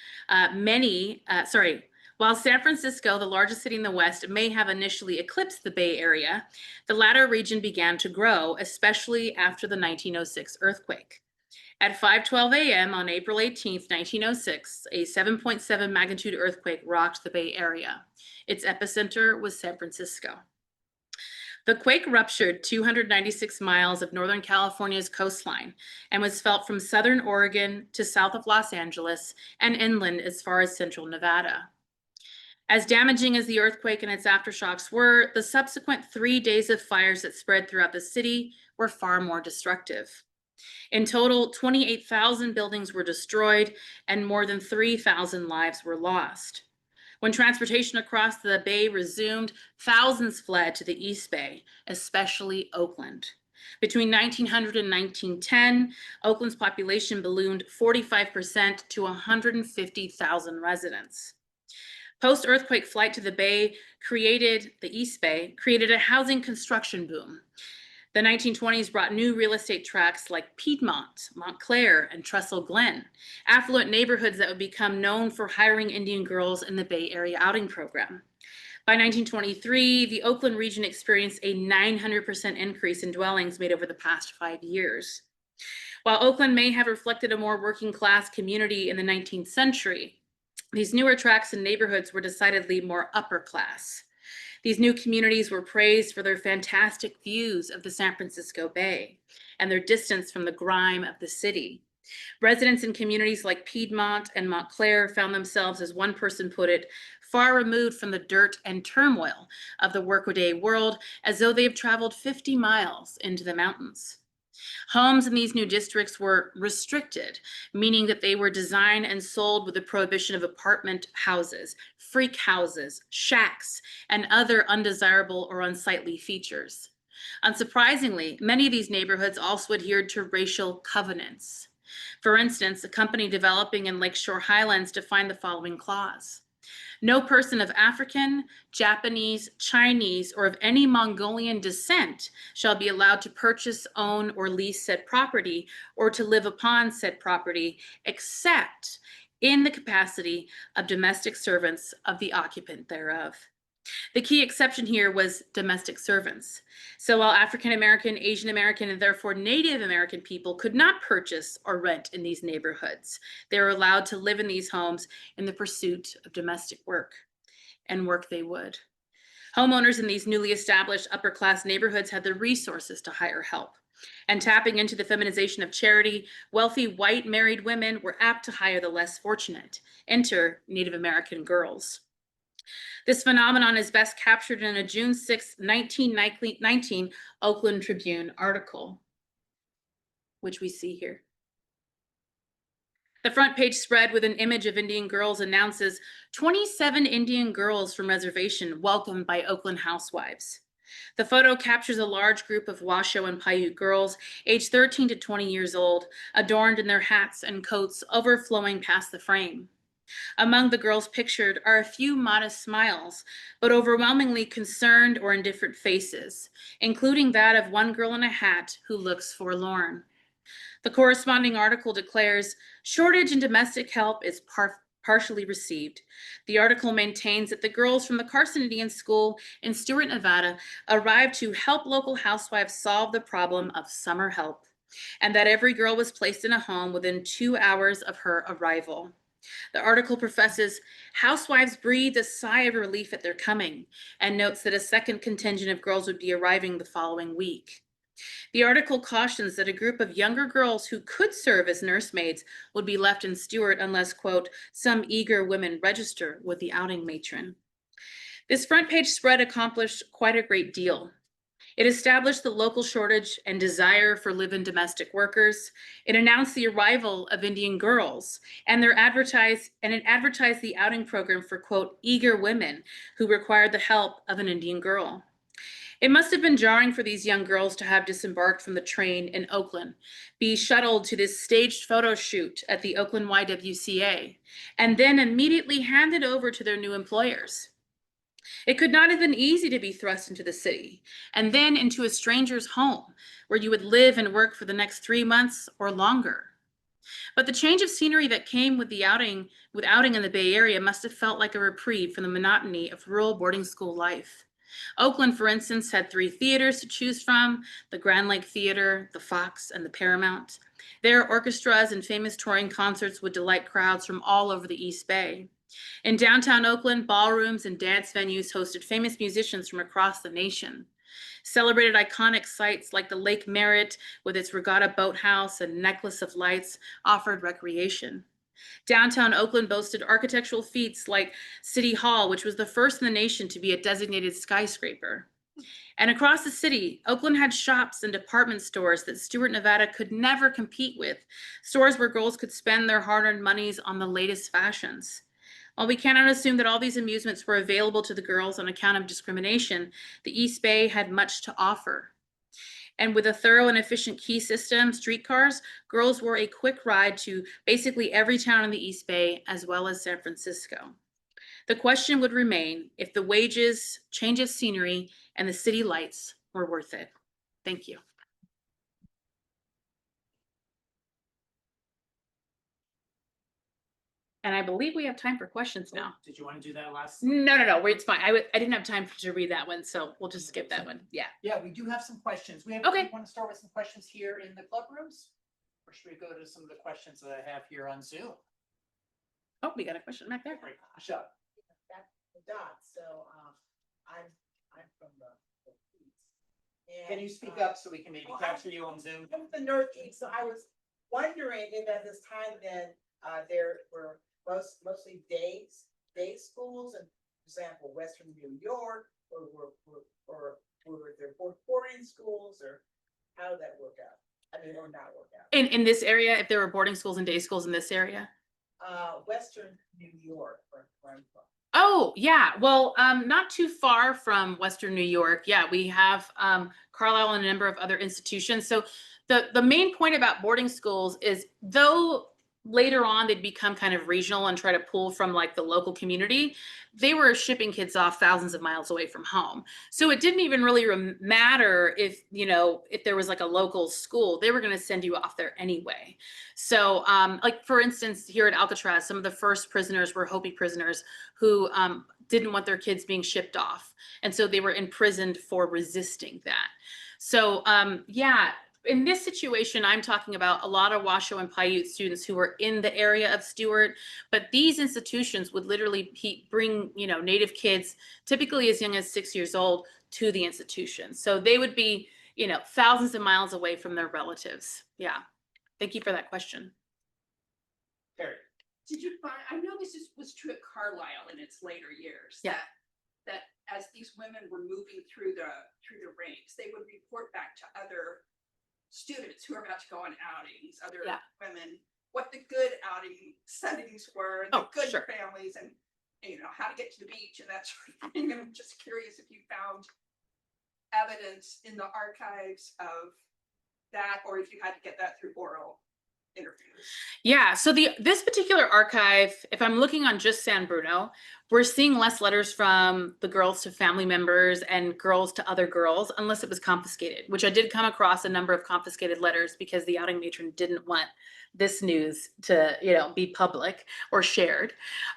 while San Francisco, the largest city in the West, may have initially eclipsed the Bay Area, the latter region began to grow, especially after the 1906 earthquake. At 5:12 a.m. on April 18, 1906, a 7.7 magnitude earthquake rocked the Bay Area. Its epicenter was San Francisco. The quake ruptured 296 miles of Northern California's coastline and was felt from southern Oregon to south of Los Angeles and inland as far as central Nevada. As damaging as the earthquake and its aftershocks were, the subsequent 3 days of fires that spread throughout the city were far more destructive. In total, 28,000 buildings were destroyed and more than 3,000 lives were lost. When transportation across the Bay resumed, thousands fled to the East Bay, especially Oakland. Between 1900 and 1910, Oakland's population ballooned 45% to 150,000 residents. Post-earthquake flight to the East Bay created a housing construction boom. The 1920s brought new real estate tracts like Piedmont, Montclair, and Trestle Glen, affluent neighborhoods that would become known for hiring Indian girls in the Bay Area outing program. By 1923, the Oakland region experienced a 900% increase in dwellings made over the past 5 years. While Oakland may have reflected a more working class community in the 19th century, These newer tracts and neighborhoods were decidedly more upper class. These new communities were praised for their fantastic views of the San Francisco Bay and their distance from the grime of the city. Residents in communities like Piedmont and Montclair found themselves, as one person put it, far removed from the dirt and turmoil of the workaday world, as though they have traveled 50 miles into the mountains. Homes in these new districts were restricted, meaning that they were designed and sold with a prohibition of apartment houses, freak houses, shacks, and other undesirable or unsightly features. Unsurprisingly, many of these neighborhoods also adhered to racial covenants. For instance, a company developing in Lakeshore Highlands defined the following clause: no person of African, Japanese, Chinese, or of any Mongolian descent shall be allowed to purchase, own, or lease said property or to live upon said property, except in the capacity of domestic servants of the occupant thereof. The key exception here was domestic servants. So while African American, Asian American, and therefore Native American people could not purchase or rent in these neighborhoods, they were allowed to live in these homes in the pursuit of domestic work, and work they would. Homeowners in these newly established upper class neighborhoods had the resources to hire help. And tapping into the feminization of charity, wealthy white married women were apt to hire the less fortunate. Enter Native American girls. This phenomenon is best captured in a June 6, 1919 Oakland Tribune article, which we see here. The front page spread with an image of Indian girls announces 27 Indian girls from reservation welcomed by Oakland housewives. The photo captures a large group of Washoe and Paiute girls, aged 13 to 20 years old, adorned in their hats and coats overflowing past the frame. Among the girls pictured are a few modest smiles, but overwhelmingly concerned or indifferent faces, including that of one girl in a hat who looks forlorn. The corresponding article declares, shortage in domestic help is partially received. The article maintains that the girls from the Carson Indian School in Stewart, Nevada, arrived to help local housewives solve the problem of summer help, and that every girl was placed in a home within 2 hours of her arrival. The article professes housewives breathed a sigh of relief at their coming and notes that a second contingent of girls would be arriving the following week. The article cautions that a group of younger girls who could serve as nursemaids would be left in Stewart unless, quote, some eager women register with the outing matron. This front page spread accomplished quite a great deal. It established the local shortage and desire for live-in domestic workers. It announced the arrival of Indian girls, and it advertised the outing program for, quote, eager women who required the help of an Indian girl. It must have been jarring for these young girls to have disembarked from the train in Oakland, be shuttled to this staged photo shoot at the Oakland YWCA, and then immediately handed over to their new employers. It could not have been easy to be thrust into the city and then into a stranger's home where you would live and work for the next 3 months or longer. But the change of scenery that came with outing in the Bay Area must have felt like a reprieve from the monotony of rural boarding school life. Oakland, for instance, had 3 theaters to choose from: the Grand Lake Theater, the Fox, and the Paramount. Their orchestras and famous touring concerts would delight crowds from all over the East Bay. In downtown Oakland, ballrooms and dance venues hosted famous musicians from across the nation. Celebrated iconic sites like the Lake Merritt with its regatta boathouse and necklace of lights offered recreation. Downtown Oakland boasted architectural feats like City Hall, which was the first in the nation to be a designated skyscraper. And across the city, Oakland had shops and department stores that Stewart, Nevada could never compete with, stores where girls could spend their hard-earned monies on the latest fashions. While we cannot assume that all these amusements were available to the girls on account of discrimination, the East Bay had much to offer. And with a thorough and efficient key system, streetcars, girls wore a quick ride to basically every town in the East Bay, as well as San Francisco. The question would remain if the wages, change of scenery, and the city lights were worth it. Thank you. And I believe we have time for questions now. Did you want to do that last? No, it's fine. I didn't have time to read that one, so we'll just skip that one. Yeah. Yeah, we do have some questions. We Okay. want to start with some questions here in the club rooms? Or should we go to some of the questions that I have here on Zoom? Oh, we got a question back there. Shut up. That's the dot, so, I'm from the East. Can you speak up so we can maybe capture you on Zoom? I'm from the Northeast, so I was wondering if at this time then, there were mostly day schools, and for example, Western New York, or were there boarding schools, or how did that work out? I mean, or not work out? In this area, if there were boarding schools and day schools in this area? Western New York, where I'm from. Oh, yeah. Well, not too far from Western New York. Yeah, we have Carlisle and a number of other institutions. So the main point about boarding schools is, though later on they'd become kind of regional and try to pull from like the local community, they were shipping kids off thousands of miles away from home. So it didn't even really matter if, if there was like a local school, they were going to send you off there anyway. So like for instance, here at Alcatraz, some of the first prisoners were Hopi prisoners who didn't want their kids being shipped off. And so they were imprisoned for resisting that. So yeah, in this situation, I'm talking about a lot of Washoe and Paiute students who were in the area of Stewart, but these institutions would literally bring, Native kids, typically as young as 6 years old, to the institution. So they would be, thousands of miles away from their relatives. Yeah. Thank you for that question. Terry. Did you find, I know was true at Carlisle in its later years. Yeah. That as these women were moving through the ranks, they would report back to other students who are about to go on outings, other women, what the good outing settings were, the good families, and how to get to the beach and that sort of thing. And I'm just curious if you found evidence in the archives of that, or if you had to get that through oral interviews. Yeah, so this particular archive, if I'm looking on just San Bruno, we're seeing less letters from the girls to family members and girls to other girls, unless it was confiscated, which I did come across a number of confiscated letters because the outing matron didn't want this news to, be public or shared.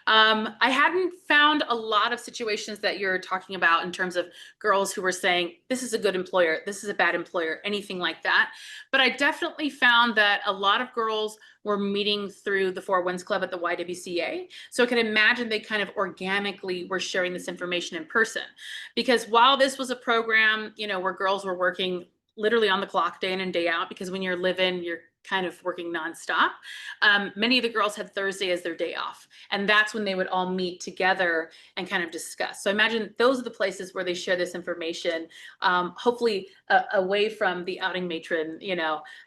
I hadn't found a lot of situations that you're talking about in terms of girls who were saying, this is a good employer, this is a bad employer, anything like that. But I definitely found that a lot of girls were meeting through the Four Winds Club at the YWCA. So I can imagine they kind of organically were sharing this information in person. Because while this was a program, where girls were working literally on the clock day in and day out, because when you're living, you're kind of working nonstop. Many of the girls had Thursday as their day off. And that's when they would all meet together and kind of discuss. So I imagine those are the places where they share this information, hopefully away from the outing matron,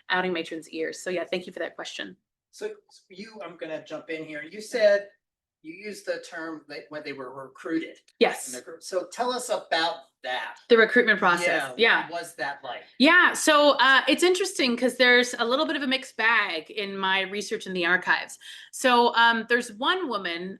outing matron's ears. So yeah, thank you for that question. So I'm going to jump in here. You said you used the term when they were recruited. Yes. So tell us about that. The recruitment process. Yeah. What was that like? Yeah. So it's interesting because there's a little bit of a mixed bag in my research in the archives. So there's one woman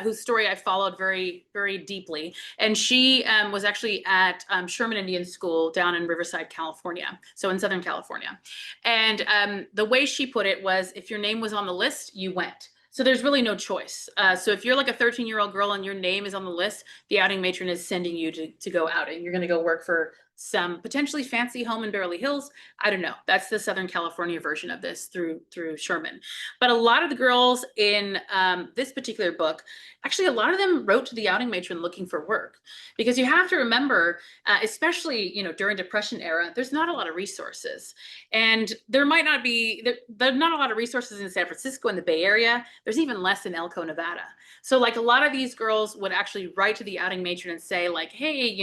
whose story I followed very, very deeply. And she was actually at Sherman Indian School down in Riverside, California. So in Southern California. And the way she put it was, if your name was on the list, you went. So there's really no choice. So if you're like a 13-year-old girl and your name is on the list, the outing matron is sending you to go outing. You're going to go work for some potentially fancy home in Beverly Hills. I don't know. That's the Southern California version of this through Sherman. But a lot of the girls in this particular book, actually a lot of them wrote to the outing matron looking for work. Because you have to remember, especially during Depression era, there's not a lot of resources. And there might not be, there's not a lot of resources in San Francisco and the Bay Area. There's even less in Elko, Nevada. So like a lot of these girls would actually write to the outing matron and say like, hey,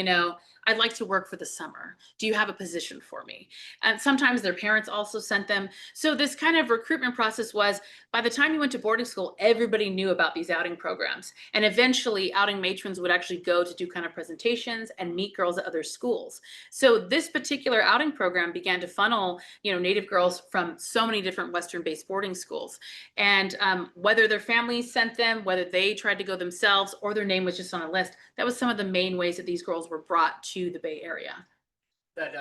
I'd like to work for the summer. Do you have a position for me? And sometimes their parents also sent them. So this kind of recruitment process was, by the time you went to boarding school, everybody knew about these outing programs. And eventually outing matrons would actually go to do kind of presentations and meet girls at other schools. So this particular outing program began to funnel, Native girls from so many different Western-based boarding schools. And whether their families sent them, whether they tried to go themselves, or their name was just on a list, that was some of the main ways that these girls were brought to the Bay Area. That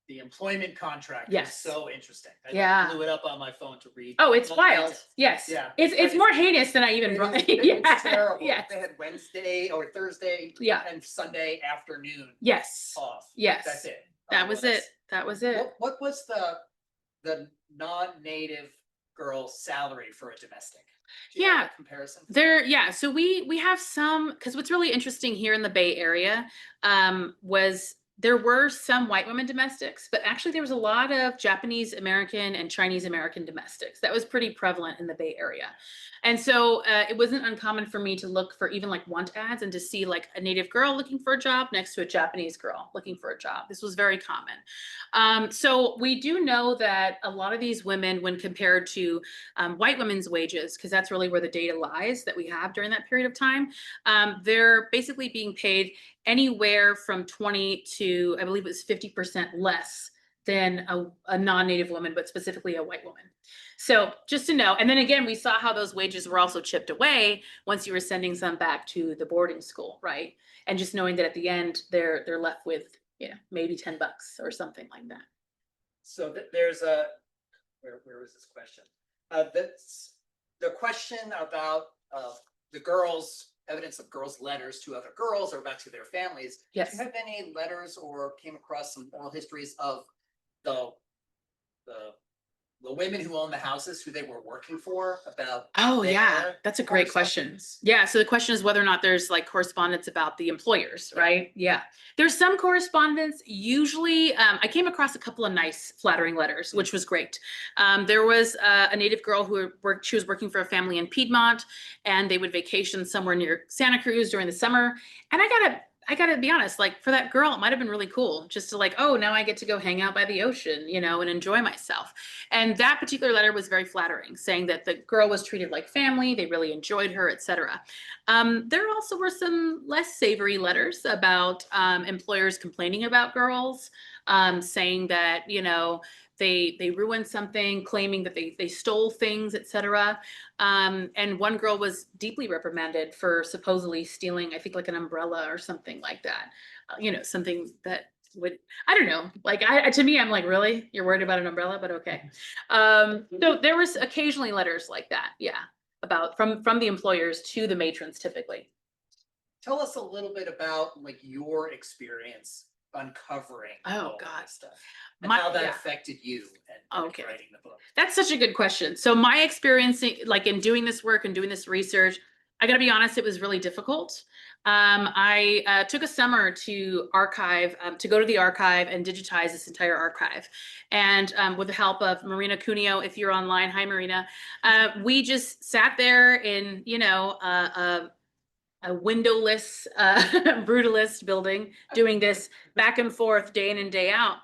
the employment contract Yes. is so interesting. Yeah. I blew it up on my phone to read. Oh, it's wild. Yes. Yeah. It's more heinous than I even brought. It's terrible. Yes. They had Wednesday or Thursday and Sunday afternoon Yes. off. Yes. That's it. That was it. That was it. What was the non-native girl salary for a domestic? Do you have Yeah. a comparison? Yeah, so we have some, because what's really interesting here in the Bay Area was there were some white women domestics, but actually there was a lot of Japanese American and Chinese American domestics. That was pretty prevalent in the Bay Area. And so it wasn't uncommon for me to look for even like want ads and to see like a native girl looking for a job next to a Japanese girl looking for a job. This was very common. So we do know that a lot of these women, when compared to white women's wages, because that's really where the data lies that we have during that period of time, they're basically being paid anywhere from 20 to, I believe it was 50% less than a non-native woman, but specifically a white woman. So just to know, and then again, we saw how those wages were also chipped away once you were sending some back to the boarding school, right? And just knowing that at the end they're left with, you know, maybe $10 or something like that. So there's a, where was this question? That's the question about the girls, evidence of girls' letters to other girls or back to their families. Yes. Do you have any letters or came across some oral histories of the women who own the houses, who they were working for, about? Oh yeah, their that's a great question. correspondence? Yeah, so the question is whether or not there's like correspondence about the employers, right? Yeah, there's some correspondence. Usually, I came across a couple of nice, flattering letters, which was great. There was a native girl who worked. She was working for a family in Piedmont, and they would vacation somewhere near Santa Cruz during the summer. And I gotta be honest, like for that girl, it might have been really cool just to like, oh, now I get to go hang out by the ocean, you know, and enjoy myself. And that particular letter was very flattering, saying that the girl was treated like family, they really enjoyed her, etc. There also were some less savory letters about employers complaining about girls, saying that, you know, they ruined something, claiming that they stole things, etc. And one girl was deeply reprimanded for supposedly stealing, I think, like an umbrella or something like that. You know, something that would, I don't know, like to me, I'm like, really? You're worried about an umbrella? But okay. So there was occasionally letters like that, yeah, about from the employers to the matrons typically. Tell us a little bit about like your experience uncovering all of God. this stuff and how that Yeah. affected you and Okay. writing the book. That's such a good question. So my experience, like in doing this work and doing this research, I got to be honest, it was really difficult. I took a summer to archive, to go to the archive and digitize this entire archive. And with the help of Marina Cuneo, if you're online, hi Marina, we just sat there in, you know, a windowless, brutalist building, doing this back and forth day in and day out.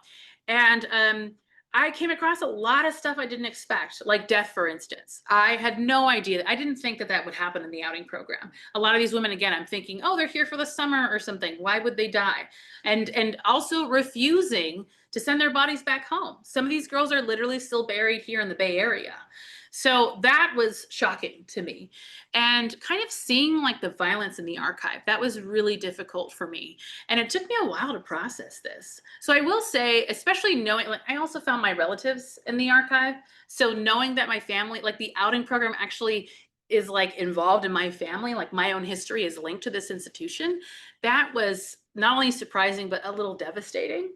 And I came across a lot of stuff I didn't expect, like death, for instance. I had no idea. I didn't think that that would happen in the outing program. A lot of these women, again, I'm thinking, oh, they're here for the summer or something. Why would they die? And also refusing to send their bodies back home. Some of these girls are literally still buried here in the Bay Area. So that was shocking to me. And kind of seeing like the violence in the archive, that was really difficult for me. And it took me a while to process this. So I will say, especially knowing, like, I also found my relatives in the archive. So knowing that my family, like the outing program actually is like involved in my family, like my own history is linked to this institution, that was not only surprising, but a little devastating.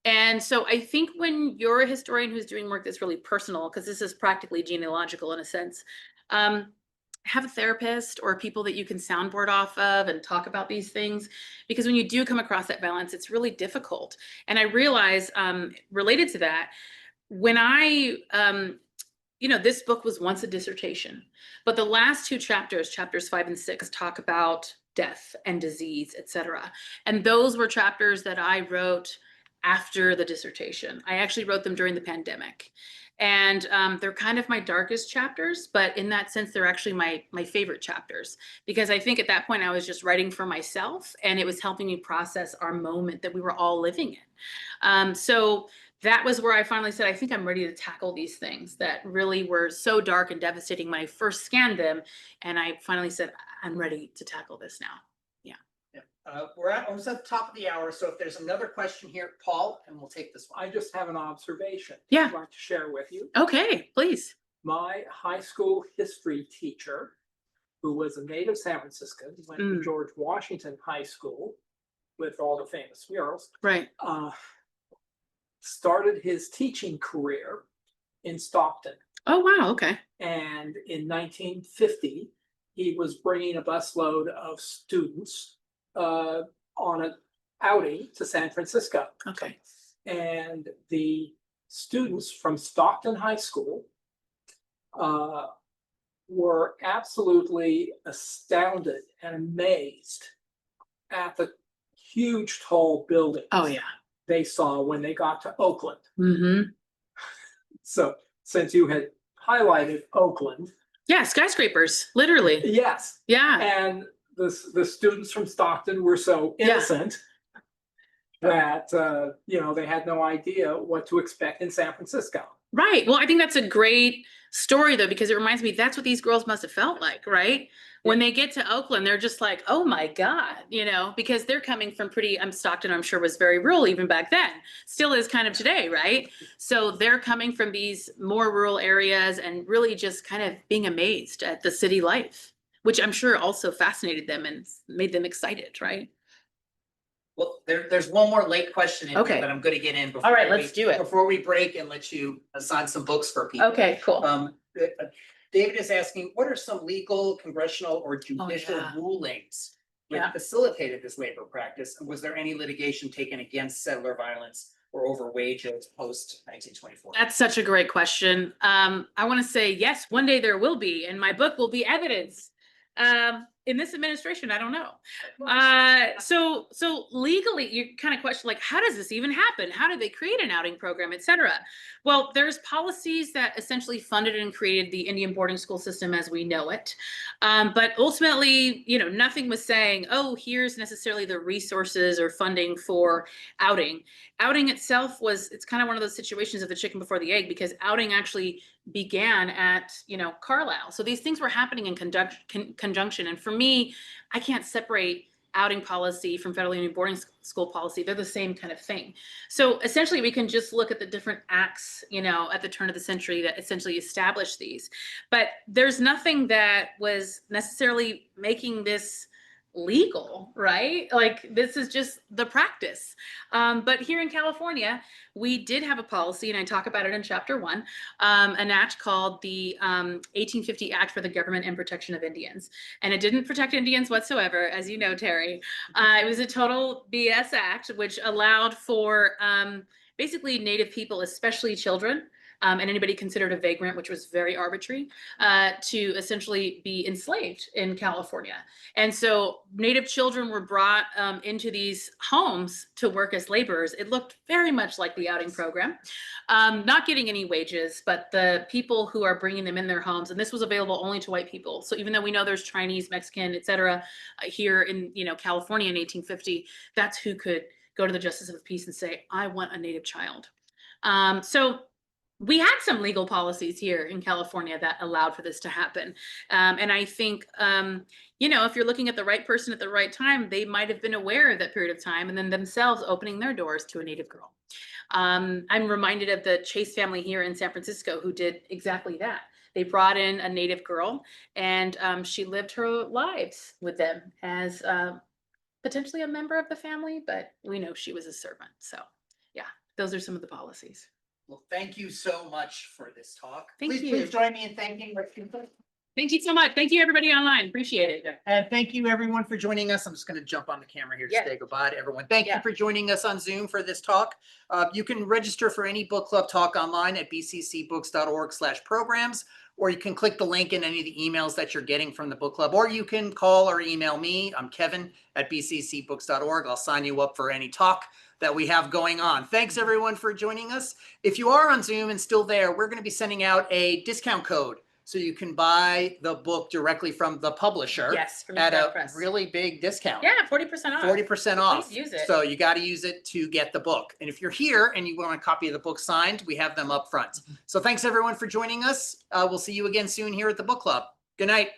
And so I think when you're a historian who's doing work that's really personal, because this is practically genealogical in a sense, have a therapist or people that you can soundboard off of and talk about these things. Because when you do come across that balance, it's really difficult. And I realize, related to that, when you know, this book was once a dissertation, but the last two chapters, chapters 5 and 6, talk about death and disease, etc. And those were chapters that I wrote after the dissertation. I actually wrote them during the pandemic. And they're kind of my darkest chapters, but in that sense, they're actually my favorite chapters, because I think at that point I was just writing for myself and it was helping me process our moment that we were all living in. So that was where I finally said, I think I'm ready to tackle these things that really were so dark and devastating when I first scanned them. And I finally said, I'm ready to tackle this now. We're almost at the top of the hour, so if there's another question here, Paul, and we'll take this one. I just have an observation. Yeah. I'd like to share with you. Okay, please. My high school history teacher, who was a native San Franciscan, went to George Washington High School with all the famous murals. Right. Started his teaching career in Stockton. Oh, wow. Okay. And in 1950, he was bringing a busload of students on an outing to San Francisco. Okay. And the students from Stockton High School were absolutely astounded and amazed at the huge tall buildings Oh, yeah. they saw when they got to Oakland. Mm-hmm. So since you had highlighted Oakland, Yeah, skyscrapers, literally. yes, Yeah. and the students from Stockton were so innocent that you know, they had no idea what to expect in San Francisco. Right. Well, I think that's a great story, though, because it reminds me that's what these girls must have felt like, right? When they get to Oakland, they're just like, oh my God, you know, because they're coming from pretty, Stockton, I'm sure, was very rural even back then, still is kind of today, right? So they're coming from these more rural areas and really just kind of being amazed at the city life, which I'm sure also fascinated them and made them excited, right? Well, there's one more late question in Okay. here that I'm gonna get in before. All right, let's do it. Before we break and let you assign some books for people. Okay, cool. David is asking, what are some legal, congressional, or judicial yeah. rulings Yeah. that facilitated this labor practice? And was there any litigation taken against settler violence or over wages post 1924? That's such a great question. I want to say yes, one day there will be, and my book will be evidence. In this administration, I don't know. So legally, you kind of question like, how does this even happen? How did they create an outing program, et cetera? Well, there's policies that essentially funded and created the Indian boarding school system as we know it. But ultimately, you know, nothing was saying, oh, here's necessarily the resources or funding for outing. Outing itself it's kind of one of those situations of the chicken before the egg, because outing actually began at, you know, Carlisle. So these things were happening in conjunction. And for me, I can't separate outing policy from federal Indian boarding school policy. They're the same kind of thing. So essentially we can just look at the different acts, you know, at the turn of the century that essentially established these. But there's nothing that was necessarily making this legal, right? Like this is just the practice. But here in California, we did have a policy, and I talk about it in chapter 1, an act called the 1850 Act for the Government and Protection of Indians. And it didn't protect Indians whatsoever, as you know, Terry. It was a total BS act, which allowed for basically Native people, especially children, and anybody considered a vagrant, which was very arbitrary, to essentially be enslaved in California. And so Native children were brought into these homes to work as laborers. It looked very much like the outing program, not getting any wages, but the people who are bringing them in their homes, and this was available only to white people. So even though we know there's Chinese, Mexican, et cetera, here in, you know, California in 1850, that's who could go to the Justice of the Peace and say, I want a Native child. So we had some legal policies here in California that allowed for this to happen. And I think, you know, if you're looking at the right person at the right time, they might have been aware of that period of time and then themselves opening their doors to a Native girl. I'm reminded of the Chase family here in San Francisco who did exactly that. They brought in a Native girl and she lived her lives with them as potentially a member of the family, but we know she was a servant. So yeah, those are some of the policies. Well, thank you so much for this talk. Thank you. Please join me in thanking Rick. Thank you so much. Thank you, everybody online. Appreciate it. And thank you everyone for joining us. I'm just going to jump on the camera here to Yeah. say goodbye to everyone. Thank you Yeah. for joining us on Zoom for this talk. You can register for any book club talk online at bccbooks.org/programs, or you can click the link in any of the emails that you're getting from the book club, or you can call or email me. I'm Kevin at bccbooks.org. I'll sign you up for any talk that we have going on. Thanks everyone for joining us. If you are on Zoom and still there, we're going to be sending out a discount code so you can buy the book directly from the publisher. Yes, from at Prog a Press. really big discount. Yeah, 40% off. 40% off. Please use it. So you got to use it to get the book. And if you're here and you want a copy of the book signed, we have them up front. So thanks everyone for joining us. We'll see you again soon here at the book club. Good night.